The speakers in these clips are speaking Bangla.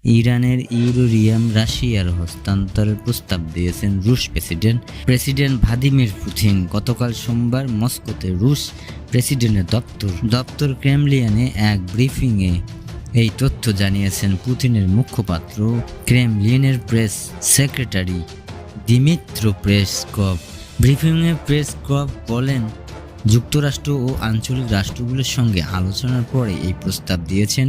ইরানের ইউরেনিয়াম রাশিয়ার হস্তান্তরের প্রস্তাব দিয়েছেন রুশ প্রেসিডেন্ট ভ্লাদিমির পুতিন। গতকাল সোমবার মস্কোতে রুশ প্রেসিডেন্টের দপ্তর ক্রেমলিয়ানে এক ব্রিফিংয়ে এই তথ্য জানিয়েছেন পুতিনের মুখপাত্র ক্রেমলিনের প্রেস সেক্রেটারি দিমিত্রো পেসকভ। ব্রিফিংয়ে পেসকভ বলেন, যুক্তরাষ্ট্র ও আঞ্চলিক রাষ্ট্রগুলোর সঙ্গে আলোচনার পরে এই প্রস্তাব দিয়েছেন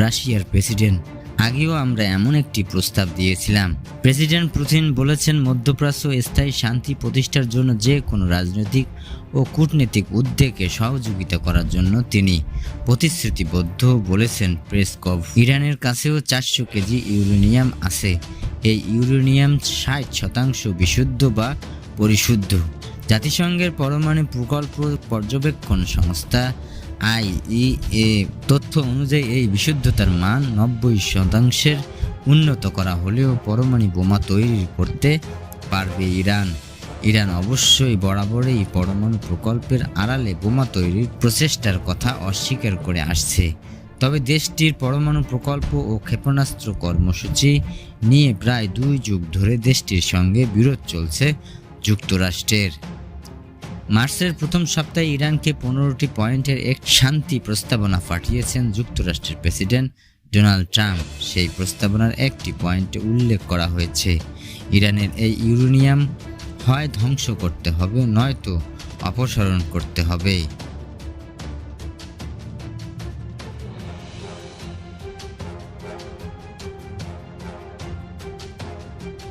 রাশিয়ার প্রেসিডেন্ট। আগেও আমরা এমন একটি প্রস্তাব দিয়েছিলাম। প্রেসিডেন্ট পুতিন বলেছেন, মধ্যপ্রাচ্য স্থায়ী শান্তি প্রতিষ্ঠার জন্য যে কোনো রাজনৈতিক ও কূটনৈতিক উদ্যোগে সহযোগিতা করার জন্য তিনি প্রতিশ্রুতিবদ্ধ বলেছেন পেসকভ। ইরানের কাছেও 400 কেজি ইউরেনিয়াম আছে। এই ইউরেনিয়াম 60% বিশুদ্ধ বা পরিশুদ্ধ। জাতিসংঘের পরমাণু প্রকল্প পর্যবেক্ষণ সংস্থা IAEA তথ্য অনুযায়ী এই বিশুদ্ধতার মান 90% উন্নত করা হলেও পরমাণু বোমা তৈরি করতে পারবে ইরান অবশ্যই বরাবরই পরমাণু প্রকল্পের আড়ালে বোমা তৈরির প্রচেষ্টার কথা অস্বীকার করে আসছে। তবে দেশটির পরমাণু প্রকল্প ও ক্ষেপণাস্ত্র কর্মসূচি নিয়ে প্রায় 2 যুগ ধরে দেশটির সঙ্গে বিরোধ চলছে যুক্তরাষ্ট্রের। মার্চের প্রথম সপ্তাহে ইরানকে 15টি পয়েন্টের এক শান্তি প্রস্তাবনা পাঠিয়েছেন যুক্তরাষ্ট্রের প্রেসিডেন্ট ডোনাল্ড ট্রাম্প। সেই প্রস্তাবনার একটি পয়েন্টে উল্লেখ করা হয়েছে, ইরানের এই ইউরেনিয়াম হয় ধ্বংস করতে হবে, নয়তো অপসারণ করতে হবে।